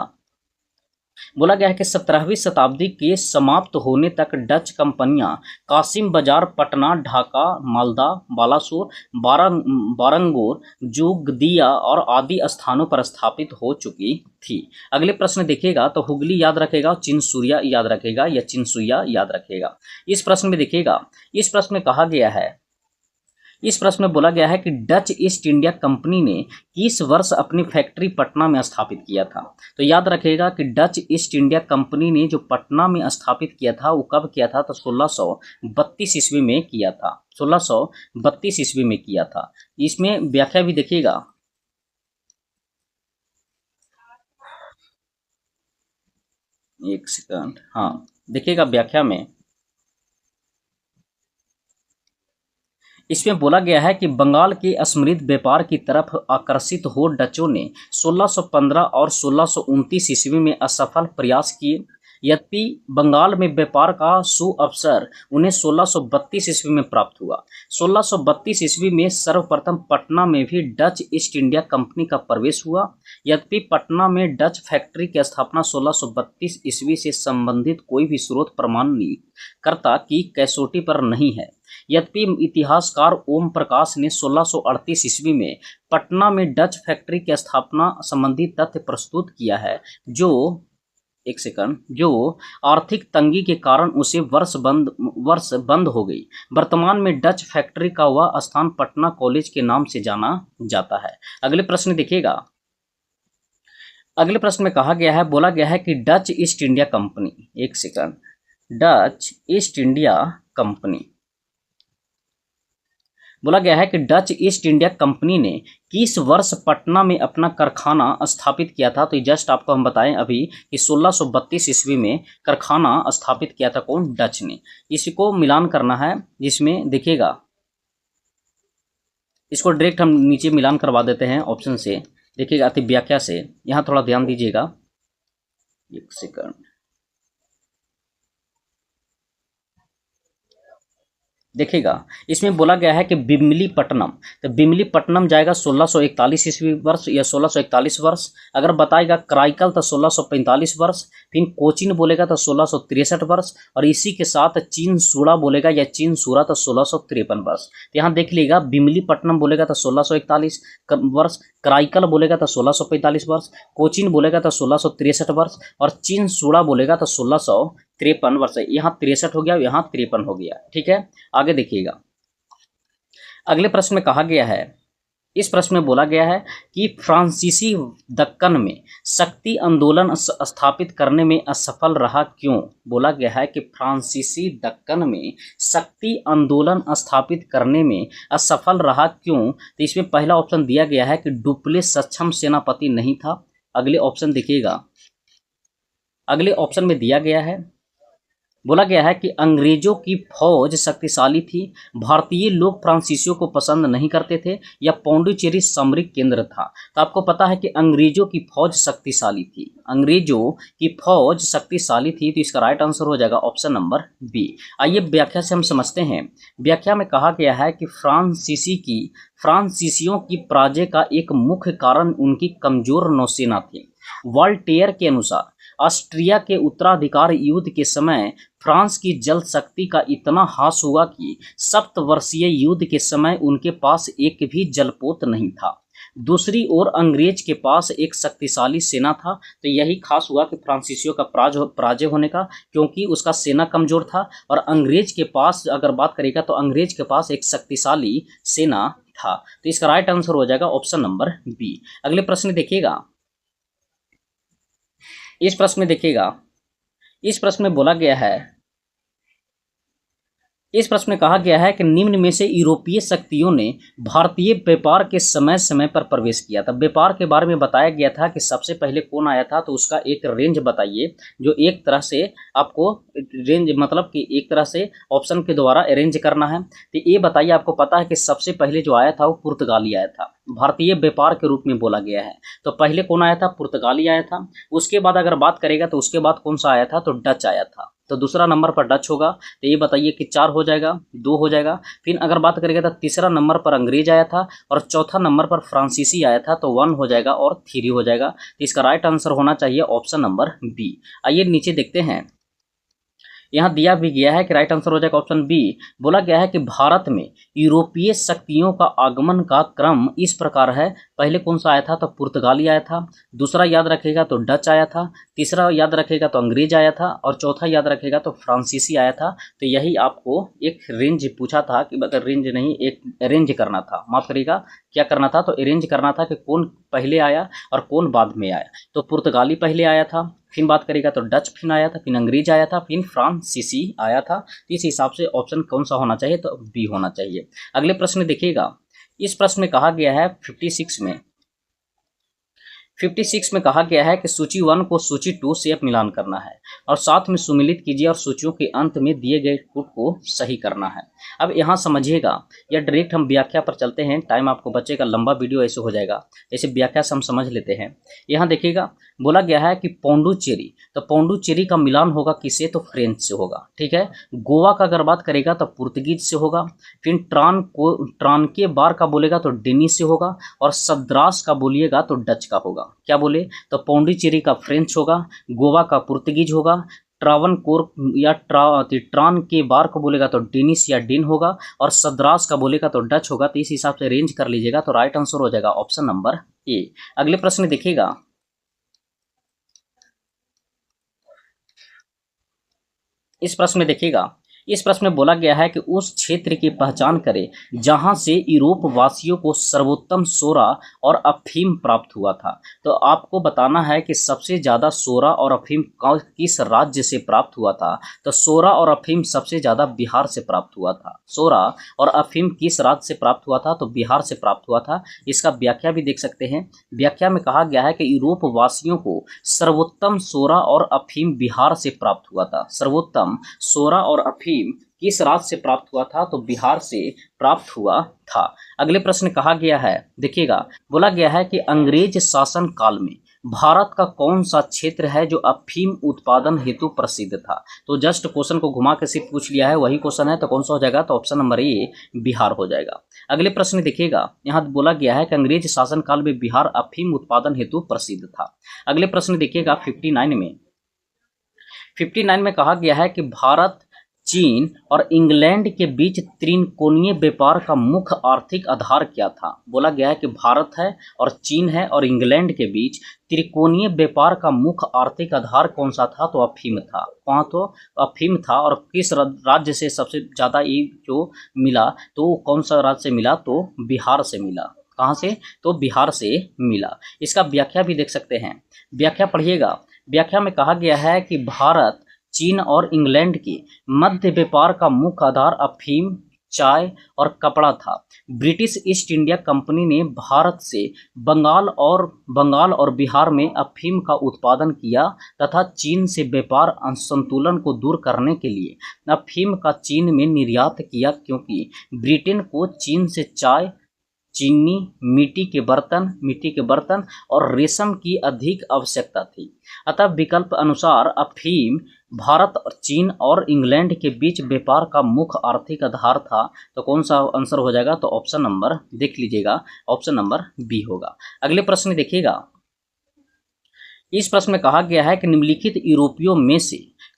बोला गया है कि 17वीं शताब्दी के समाप्त होने तक डच कंपनियां कासिम बाजार, पटना, ढाका, मालदा, बालासोर, बारंगोर, जोगदिया और आदि स्थानों पर स्थापित हो चुकी थी। अगले प्रश्न देखिएगा तो हुगली याद रखेगा, चिनसूरिया याद रखेगा या चिनसुइया याद रखेगा। इस प्रश्न में देखिएगा, इस प्रश्न में कहा गया है, इस प्रश्न में बोला गया है कि डच ईस्ट इंडिया कंपनी ने किस वर्ष अपनी फैक्ट्री पटना में स्थापित किया था। तो याद रखिएगा कि डच ईस्ट इंडिया कंपनी ने जो पटना में स्थापित किया था वो कब किया था, तो 1632 ईस्वी में किया था। 1632 ईस्वी में किया था। इसमें व्याख्या भी देखिएगा, एक सेकंड, हाँ देखिएगा व्याख्या में, इसमें बोला गया है कि बंगाल के समृद्ध व्यापार की तरफ आकर्षित हो डचों ने 1615 और 1629 ईस्वी में असफल प्रयास किए। यद्यपि बंगाल में व्यापार का सुअवसर उन्हें 1632 ईस्वी में प्राप्त हुआ। 1632 ईस्वी में सर्वप्रथम पटना में भी डच ईस्ट इंडिया कंपनी का प्रवेश हुआ। यद्यपि पटना में डच फैक्ट्री की स्थापना 1632 ईस्वी से संबंधित कोई भी स्रोत प्रमाणिकर्ता की कसौटी पर नहीं है। यद्यपि इतिहासकार ओम प्रकाश ने 1638 ईस्वी में पटना में डच फैक्ट्री की स्थापना संबंधी तथ्य प्रस्तुत किया है, जो आर्थिक तंगी के कारण उसे वर्ष बंद हो गई। वर्तमान में डच फैक्ट्री का वह स्थान पटना कॉलेज के नाम से जाना जाता है। अगले प्रश्न देखिएगा, अगले प्रश्न में कहा गया है, बोला गया है कि Dutch east India company, Dutch east India company, बोला गया है कि डच ईस्ट इंडिया कंपनी ने किस वर्ष पटना में अपना कारखाना स्थापित किया था। तो जस्ट आपको हम बताएं अभी कि 1632 ईस्वी में कारखाना स्थापित किया था कौन, डच ने। इसको मिलान करना है, जिसमें देखिएगा, इसको डायरेक्ट हम नीचे मिलान करवा देते हैं ऑप्शन से। देखिएगा अति व्याख्या से, यहाँ थोड़ा ध्यान दीजिएगा, एक सेकंड। देखिएगा इसमें बोला गया है कि बिमलीपट्टनम, तो बिमलीपट्टनम जाएगा 1641 ईस्वी वर्ष या 1641 वर्ष। अगर बताएगा कराईकल तो 1645 वर्ष। फिर कोचीन बोलेगा तो 1663 वर्ष। और इसी के साथ चिनसूरा बोलेगा या चिनसूरा तो 1653 वर्ष। तो यहाँ देख लीजिएगा, बिमलीपट्टनम बोलेगा तो 1641 वर्ष, कराईकल बोलेगा तो 1645 वर्ष, कोचीन बोलेगा तो 1663 वर्ष और चिनसूरा बोलेगा तो 1653 वर्ष। यहाँ 63 हो गया, यहाँ 53 हो गया। ठीक है, आगे देखिएगा, अगले प्रश्न में कहा गया है, इस प्रश्न में बोला गया है कि फ्रांसीसी दक्कन में शक्ति आंदोलन स्थापित करने में असफल रहा क्यों। बोला गया है कि फ्रांसीसी दक्कन में शक्ति आंदोलन स्थापित करने में असफल रहा क्यों। तो इसमें पहला ऑप्शन दिया गया है कि डुप्लेस सक्षम सेनापति नहीं था। अगले ऑप्शन देखिएगा, अगले ऑप्शन में दिया गया है, बोला गया है कि अंग्रेजों की फौज शक्तिशाली थी, भारतीय लोग फ्रांसीसियों को पसंद नहीं करते थे, या पौंडीचेरी सामरिक केंद्र था। तो आपको पता है कि अंग्रेजों की फौज शक्तिशाली थी, अंग्रेजों की फौज शक्तिशाली थी, तो इसका राइट आंसर हो जाएगा ऑप्शन नंबर बी। आइए व्याख्या से हम समझते हैं। व्याख्या में कहा गया है कि फ्रांसीसियों की पराजय का एक मुख्य कारण उनकी कमजोर नौसेना थी। वॉल्टेयर के अनुसार ऑस्ट्रिया के उत्तराधिकार युद्ध के समय फ्रांस की जल शक्ति का इतना ह्रास हुआ कि सप्तवर्षीय युद्ध के समय उनके पास एक भी जलपोत नहीं था। दूसरी ओर अंग्रेज के पास एक शक्तिशाली सेना था। तो यही खास हुआ कि फ्रांसीसियों का पराजय होने का, क्योंकि उसका सेना कमजोर था, और अंग्रेज के पास अगर बात करेगा तो अंग्रेज के पास एक शक्तिशाली सेना था। तो इसका राइट आंसर हो जाएगा ऑप्शन नंबर बी। अगले प्रश्न देखिएगा, इस प्रश्न में देखिएगा, इस प्रश्न में बोला गया है, इस प्रश्न में कहा गया है कि निम्न में से यूरोपीय शक्तियों ने भारतीय व्यापार के समय समय पर प्रवेश किया था। व्यापार के बारे में बताया गया था कि सबसे पहले कौन आया था, तो उसका एक रेंज बताइए, जो एक तरह से आपको रेंज मतलब कि एक तरह से ऑप्शन के द्वारा अरेंज करना है। तो ये बताइए, आपको पता है कि सबसे पहले जो आया था वो पुर्तगाली आया था, भारतीय व्यापार के रूप में बोला गया है। तो पहले कौन आया था, पुर्तगाली आया था। उसके बाद अगर बात करेगा तो उसके बाद कौन सा आया था, तो डच आया था। तो दूसरा नंबर पर डच होगा। तो ये बताइए कि 4 हो जाएगा, 2 हो जाएगा। फिर अगर बात करेगा तो तीसरा नंबर पर अंग्रेज आया था, और चौथा नंबर पर फ्रांसीसी आया था, तो 1 हो जाएगा और 3 हो जाएगा। तो इसका राइट आंसर होना चाहिए ऑप्शन नंबर बी। आइए नीचे देखते हैं, यहाँ दिया भी गया है कि राइट आंसर हो जाएगा ऑप्शन बी। बोला गया है कि भारत में यूरोपीय शक्तियों का आगमन का क्रम इस प्रकार है। पहले कौन सा आया था, तो पुर्तगाली आया था। दूसरा याद रखेगा तो डच आया था। तीसरा याद रखेगा तो अंग्रेज आया था, और चौथा याद रखेगा तो फ्रांसीसी आया था। तो यही आपको एक रेंज पूछा था कि अगर रेंज नहीं, एक अरेंज करना था, माफ करिएगा, क्या करना था, तो अरेंज करना था कि कौन पहले आया और कौन बाद में आया। तो पुर्तगाली पहले आया था, फिर बात करेगा तो डच फिर आया था, फिर अंग्रेज आया था, फिर फ्रांसीसी आया था। तो इस हिसाब से ऑप्शन कौन सा होना चाहिए, तो बी होना चाहिए। अगले प्रश्न देखिएगा, इस प्रश्न में कहा गया है 56 में कहा गया है कि सूची 1 को सूची 2 से मिलान करना है, और साथ में सुमिलित कीजिए, और सूचियों के अंत में दिए गए पुट को सही करना है। अब यहाँ समझिएगा, या डायरेक्ट हम व्याख्या पर चलते हैं, टाइम आपको बचेगा, लंबा वीडियो ऐसे हो जाएगा। ऐसे व्याख्या से हम समझ लेते हैं। यहाँ देखिएगा, बोला गया है कि पौंडुचेरी, तो पौंडुचेरी का मिलान होगा किससे, तो फ्रेंच से होगा, ठीक है। गोवा का अगर बात करेगा तो पुर्तगीज से होगा। फिर ट्रान के बार का बोलेगा तो डेनिश से होगा, और सद्रास का बोलिएगा तो डच का होगा। क्या बोले, तो पौंडुचेरी का फ्रेंच होगा, गोवा का पुर्तगीज होगा, ट्रावनकोर या ट्रान के बार को बोलेगा तो डेनिश या डेन होगा, और सद्रास का बोलेगा तो डच होगा। तो इस हिसाब से रेंज कर लीजिएगा, तो राइट आंसर हो जाएगा ऑप्शन नंबर ए। अगले प्रश्न देखिएगा, इस प्रश्न में देखिएगा, इस प्रश्न में बोला गया है कि उस क्षेत्र की पहचान करें जहां से यूरोप वासियों को सर्वोत्तम सोरा और अफीम प्राप्त हुआ था। तो आपको बताना है कि सबसे ज़्यादा सोरा और अफीम किस राज्य से प्राप्त हुआ था। तो सोरा और अफीम सबसे ज़्यादा बिहार से प्राप्त हुआ था। सोरा और अफीम किस राज्य से प्राप्त हुआ था, तो बिहार से प्राप्त हुआ था। इसका व्याख्या भी देख सकते हैं। व्याख्या में कहा गया है कि यूरोप वासियों को सर्वोत्तम सोरा और अफीम बिहार से प्राप्त हुआ था। सर्वोत्तम सोरा और अफीम किस राज्य से प्राप्त हुआ था, तो बिहार से प्राप्त हुआ था। अगले प्रश्न कहा गया है, देखिएगा, बोला गया है कि अंग्रेज शासन काल में भारत का कौन सा क्षेत्र है जो अफीम उत्पादन हेतु प्रसिद्ध था। तो जस्ट क्वेश्चन को घुमा के सिर्फ पूछ लिया है, वही क्वेश्चन है, तो कौन सा हो जाएगा, तो ऑप्शन नंबर ए बिहार हो जाएगा। अगले प्रश्न देखिएगा, यहाँ बोला गया है कि अंग्रेज शासन काल में बिहार अफीम उत्पादन हेतु प्रसिद्ध था। अगले प्रश्न देखिएगा 59 में कहा गया है कि भारत, चीन और इंग्लैंड के बीच त्रिकोणीय व्यापार का मुख्य आर्थिक आधार क्या था। बोला गया है कि भारत है और चीन है और इंग्लैंड के बीच त्रिकोणीय व्यापार का मुख्य आर्थिक आधार कौन सा था, तो अफीम था। वहाँ तो अफीम था, और किस राज्य से सबसे ज़्यादा ये जो मिला, तो कौन सा राज्य से मिला, तो बिहार से मिला। कहाँ से? तो बिहार से मिला। इसका व्याख्या भी देख सकते हैं, व्याख्या पढ़िएगा। व्याख्या में कहा गया है कि भारत, चीन और इंग्लैंड के मध्य व्यापार का मुख्य आधार अफीम, चाय और कपड़ा था। ब्रिटिश ईस्ट इंडिया कंपनी ने भारत से बंगाल और बिहार में अफीम का उत्पादन किया तथा चीन से व्यापार असंतुलन को दूर करने के लिए अफीम का चीन में निर्यात किया, क्योंकि ब्रिटेन को चीन से चाय, चीनी, मिट्टी के बर्तन और रेशम की अधिक आवश्यकता थी। अतः विकल्प अनुसार अफीम भारत, चीन और इंग्लैंड के बीच व्यापार का मुख्य आर्थिक आधार था। तो कौन सा आंसर हो जाएगा? तो ऑप्शन नंबर देख लीजिएगा, ऑप्शन नंबर बी होगा। अगले प्रश्न देखिएगा। इस प्रश्न में कहा गया है कि निम्नलिखित यूरोपियों में से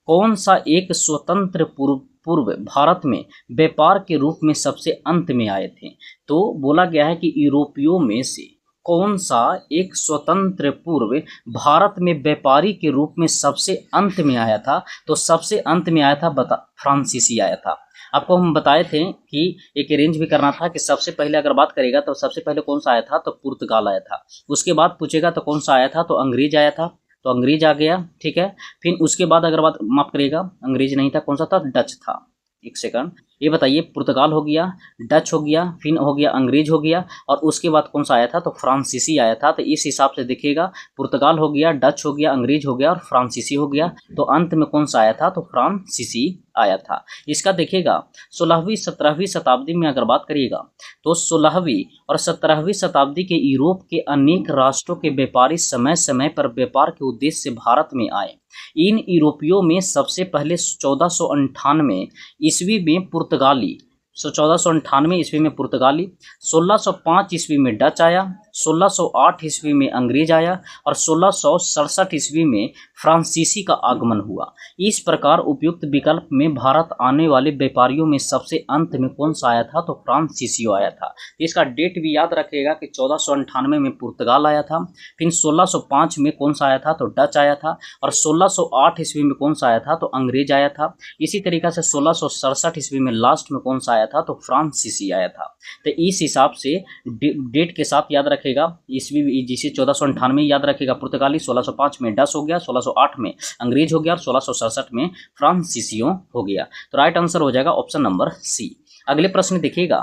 कौन सा एक स्वतंत्र पूर्व भारत में व्यापार के रूप में सबसे अंत में आए थे? तो बोला गया है कि यूरोपियों में से कौन सा एक स्वतंत्र पूर्व भारत में व्यापारी के रूप में सबसे अंत में आया था? तो सबसे अंत में आया था फ्रांसीसी आया था। आपको हम बताए थे कि एक अरेंज भी करना था कि सबसे पहले अगर बात करेगा तो सबसे पहले कौन सा आया था? तो पुर्तगाल आया था। उसके बाद पूछेगा तो कौन सा आया था? तो अंग्रेज आया था, तो अंग्रेज आ गया, ठीक है। फिर उसके बाद अगर बात माफ करिएगा, अंग्रेज नहीं था, कौन सा था? डच था। एक सेकंड, ये बताइए, पुर्तगाल हो गया, डच हो गया, फिर हो गया अंग्रेज हो गया, और उसके बाद कौन सा आया था? तो फ्रांसीसी आया था। तो इस हिसाब से देखिएगा, पुर्तगाल हो गया, डच हो गया, अंग्रेज हो गया और फ्रांसीसी हो गया। तो अंत में कौन सा आया था? तो फ्रांसीसी आया था। इसका देखिएगा 16वीं 17वीं शताब्दी में अगर बात करिएगा तो 16वीं और 17वीं शताब्दी के यूरोप के अनेक राष्ट्रों के व्यापारी समय समय पर व्यापार के उद्देश्य से भारत में आए। इन यूरोपियों में सबसे पहले 1498 ईस्वी में पुर्तगाली, 1498 ईस्वी में पुर्तगाली, 1605 ईस्वी में डच आया, 1608 ईस्वी में अंग्रेज आया और 1667 ईस्वी में फ्रांसीसी का आगमन हुआ। इस प्रकार उपयुक्त विकल्प में भारत आने वाले व्यापारियों में सबसे अंत में कौन सा आया था? तो फ्रांसीसी आया था। इसका डेट भी याद रखिएगा कि 1498 में पुर्तगाल आया था, फिर 1605 में कौन सा आया था? तो डच आया था, और 1608 ईस्वी में कौन सा आया था? तो अंग्रेज आया था। इसी तरीके से 1667 ईस्वी में लास्ट में कौन सा आया था? तो फ्रांसीसी आया था। तो इस हिसाब से डेट के साथ याद रखेगा, ईस्वी जिसे 1498 याद रखेगा पुर्तगाली, 1605 में डच हो गया, 1608 में अंग्रेज हो गया और 1667 में फ्रांसीसियों हो गया। तो राइट आंसर हो जाएगा ऑप्शन नंबर सी। अगले प्रश्न देखिएगा।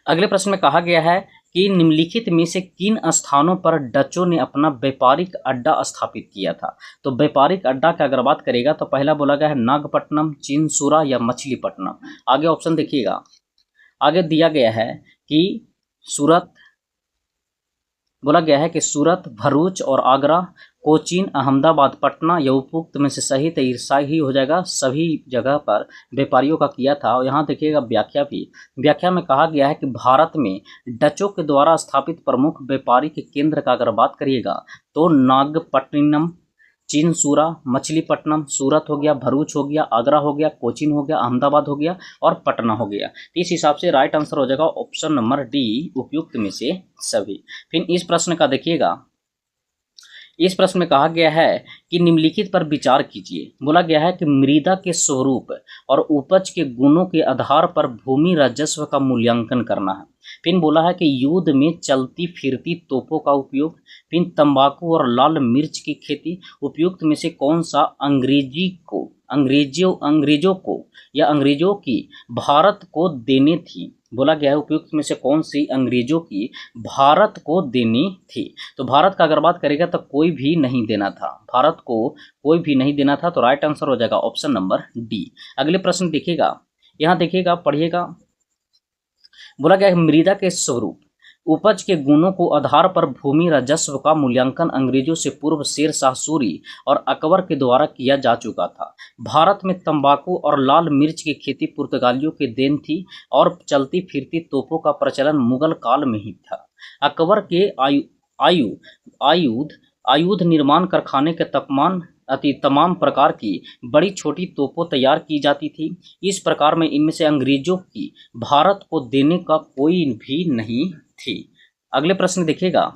अगले प्रश्न में कहा गया है कि निम्नलिखित में से किन स्थानों पर डचों ने अपना व्यापारिक अड्डा स्थापित किया था? तो व्यापारिक अड्डा की अगर बात करेगा तो पहला बोला गया है नागपट्टनम, चिनसुरा या मछलीपट्टनम। आगे ऑप्शन देखिएगा, आगे दिया गया है कि सूरत, बोला गया है कि सूरत, भरूच और आगरा, कोचीन, अहमदाबाद, पटना, या उपयुक्त में से सही तो ईर्षा ही हो जाएगा। सभी जगह पर व्यापारियों का किया था। और यहाँ देखिएगा व्याख्या भी, व्याख्या में कहा गया है कि भारत में डचों के द्वारा स्थापित प्रमुख व्यापारिक केंद्र का अगर बात करिएगा तो नागपट्टिनम, चिनसूरा, मछलीपट्टनम, सूरत हो गया, भरूच हो गया, आगरा हो गया, कोचीन हो गया, अहमदाबाद हो गया और पटना हो गया। इस हिसाब से राइट आंसर हो जाएगा ऑप्शन नंबर डी, उपयुक्त में से सभी। फिर इस प्रश्न का देखिएगा, इस प्रश्न में कहा गया है कि निम्नलिखित पर विचार कीजिए। बोला गया है कि मृदा के स्वरूप और उपज के गुणों के आधार पर भूमि राजस्व का मूल्यांकन करना है। फिर बोला है कि युद्ध में चलती फिरती तोपों का उपयोग, फिर तंबाकू और लाल मिर्च की खेती। उपयुक्त में से कौन सा अंग्रेजों को या अंग्रेजों की भारत को देने थी? बोला गया है उपयुक्त में से कौन सी अंग्रेजों की भारत को देनी थी? तो भारत का अगर बात करेगा तो कोई भी नहीं देना था, भारत को कोई भी नहीं देना था। तो राइट आंसर हो जाएगा ऑप्शन नंबर डी। अगले प्रश्न देखिएगा, यहाँ देखिएगा, पढ़िएगा। बोला गया है मृदा के स्वरूप, उपज के गुणों को आधार पर भूमि राजस्व का मूल्यांकन अंग्रेजों से पूर्व शेर शाह सूरी और अकबर के द्वारा किया जा चुका था। भारत में तंबाकू और लाल मिर्च की खेती पुर्तगालियों की देन थी और चलती फिरती तोपों का प्रचलन मुगल काल में ही था। अकबर के आयुध निर्माण कारखाने के तमाम प्रकार की बड़ी छोटी तोपों तैयार की जाती थी। इस प्रकार में इनमें से अंग्रेजों की भारत को देने का कोई भी नहीं थी। अगले प्रश्न देखिएगा,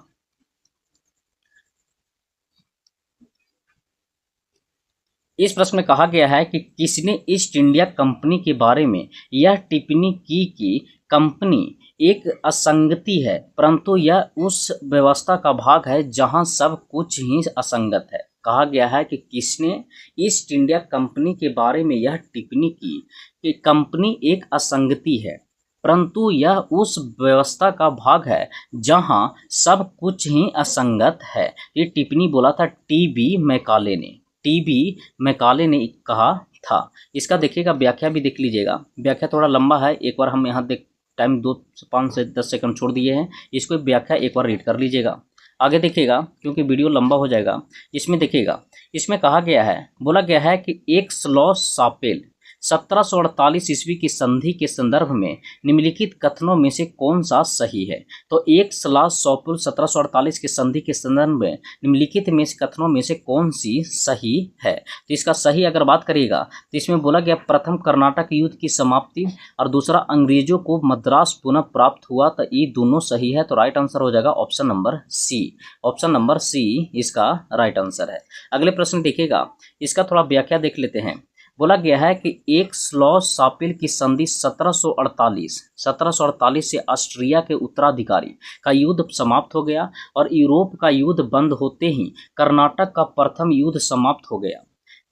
इस प्रश्न में कहा गया है कि किसने ईस्ट इंडिया कंपनी के बारे में यह टिप्पणी की कि कंपनी एक असंगति है, परंतु यह उस व्यवस्था का भाग है जहां सब कुछ ही असंगत है। कहा गया है कि किसने ईस्ट इंडिया कंपनी के बारे में यह टिप्पणी की कि कंपनी एक असंगति है, परंतु यह उस व्यवस्था का भाग है जहां सब कुछ ही असंगत है। ये टिप्पणी बोला था टीबी मैकाले ने, टीबी मैकाले ने कहा था। इसका देखिएगा व्याख्या भी देख लीजिएगा, व्याख्या थोड़ा लंबा है, एक बार हम यहाँ देख टाइम 5 से 10 सेकंड छोड़ दिए हैं, इसको व्याख्या एक बार रीड कर लीजिएगा। आगे देखिएगा क्योंकि वीडियो लंबा हो जाएगा। इसमें देखिएगा, इसमें कहा गया है, बोला गया है कि एक स्लॉ सापेल 1748 ईस्वी की संधि के संदर्भ में निम्नलिखित कथनों में से कौन सा सही है। तो एक सलाह सौपुल 1748 की संधि के संदर्भ में निम्नलिखित में से कथनों में से कौन सी सही है। तो इसका सही अगर बात करिएगा तो इसमें बोला गया प्रथम कर्नाटक युद्ध की समाप्ति और दूसरा अंग्रेजों को मद्रास पुनः प्राप्त हुआ, तो ये दोनों सही है। तो राइट आंसर हो जाएगा option number C, option number C इसका राइट आंसर है। अगले प्रश्न देखिएगा, इसका थोड़ा व्याख्या देख लेते हैं। बोला गया है कि एक स्लॉ सापिल की संधि 1748 से ऑस्ट्रिया के उत्तराधिकारी का युद्ध समाप्त हो गया और यूरोप का युद्ध बंद होते ही कर्नाटक का प्रथम युद्ध समाप्त हो गया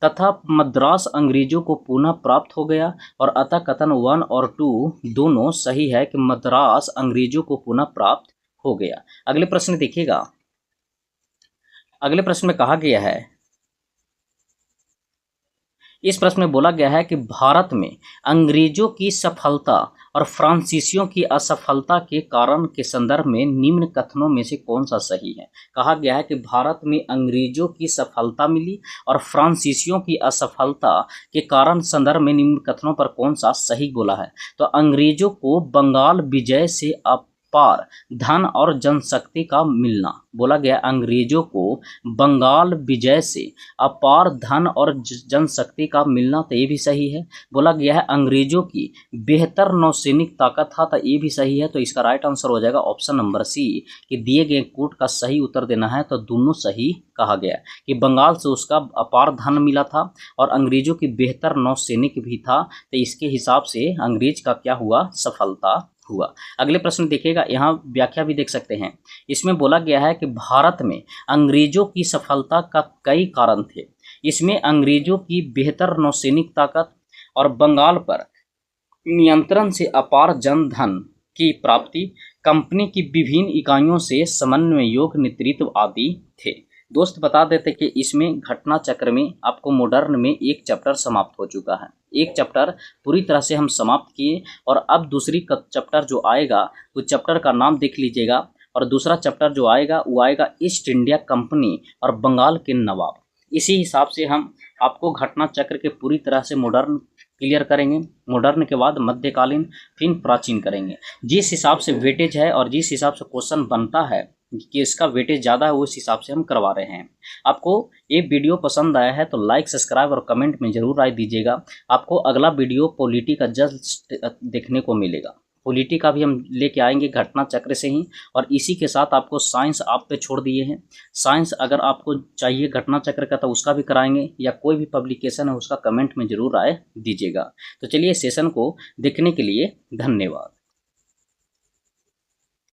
तथा मद्रास अंग्रेजों को पुनः प्राप्त हो गया। और अतः कथन 1 और 2 दोनों सही है कि मद्रास अंग्रेजों को पुनः प्राप्त हो गया। अगले प्रश्न देखिएगा, अगले प्रश्न में कहा गया है, इस प्रश्न में बोला गया है कि भारत में अंग्रेजों की सफलता और फ्रांसीसियों की असफलता के कारण के संदर्भ में निम्न कथनों में से कौन सा सही है। कहा गया है कि भारत में अंग्रेजों की सफलता मिली और फ्रांसीसियों की असफलता के कारण संदर्भ में निम्न कथनों पर कौन सा सही बोला है। तो अंग्रेजों को बंगाल विजय से अपार धन और जनशक्ति का मिलना, बोला गया अंग्रेजों को बंगाल विजय से अपार धन और जनशक्ति का मिलना, तो ये भी सही है। बोला गया है अंग्रेजों की बेहतर नौसैनिक ताकत था, तो ये भी सही है। तो इसका राइट आंसर हो जाएगा ऑप्शन नंबर सी कि दिए गए कोट का सही उत्तर देना है। तो दोनों सही कहा गया कि बंगाल से उसका अपार धन मिला था और अंग्रेजों की बेहतर नौसैनिक भी था, तो इसके हिसाब से अंग्रेज का क्या हुआ, सफलता हुआ। अगले प्रश्न देखिएगा, यहाँ व्याख्या भी देख सकते हैं। इसमें बोला गया है कि भारत में अंग्रेजों की सफलता का कई कारण थे। इसमें अंग्रेजों की बेहतर नौसैनिक ताकत और बंगाल पर नियंत्रण से अपार जनधन की प्राप्ति, कंपनी की विभिन्न इकाइयों से समन्वय योग नेतृत्व आदि थे। दोस्त बता देते कि इसमें घटना चक्र में आपको मॉडर्न में एक चैप्टर समाप्त हो चुका है, एक चैप्टर पूरी तरह से हम समाप्त किए और अब दूसरी चैप्टर जो आएगा उस चैप्टर का नाम देख लीजिएगा। और दूसरा चैप्टर जो आएगा वो आएगा ईस्ट इंडिया कंपनी और बंगाल के नवाब। इसी हिसाब से हम आपको घटना चक्र के पूरी तरह से मॉडर्न क्लियर करेंगे, मॉडर्न के बाद मध्यकालीन, फिर प्राचीन करेंगे। जिस हिसाब से वेटेज है और जिस हिसाब से क्वेश्चन बनता है कि इसका वेटेज ज़्यादा है, उस हिसाब से हम करवा रहे हैं। आपको ये वीडियो पसंद आया है तो लाइक, सब्सक्राइब और कमेंट में ज़रूर राय दीजिएगा। आपको अगला वीडियो पॉलिटी का जस्ट देखने को मिलेगा, पॉलिटी का भी हम लेके आएंगे घटना चक्र से ही। और इसी के साथ आपको साइंस आप पे छोड़ दिए हैं, साइंस अगर आपको चाहिए घटना चक्र का तो उसका भी कराएंगे, या कोई भी पब्लिकेशन है उसका कमेंट में ज़रूर राय दीजिएगा। तो चलिए सेशन को देखने के लिए धन्यवाद।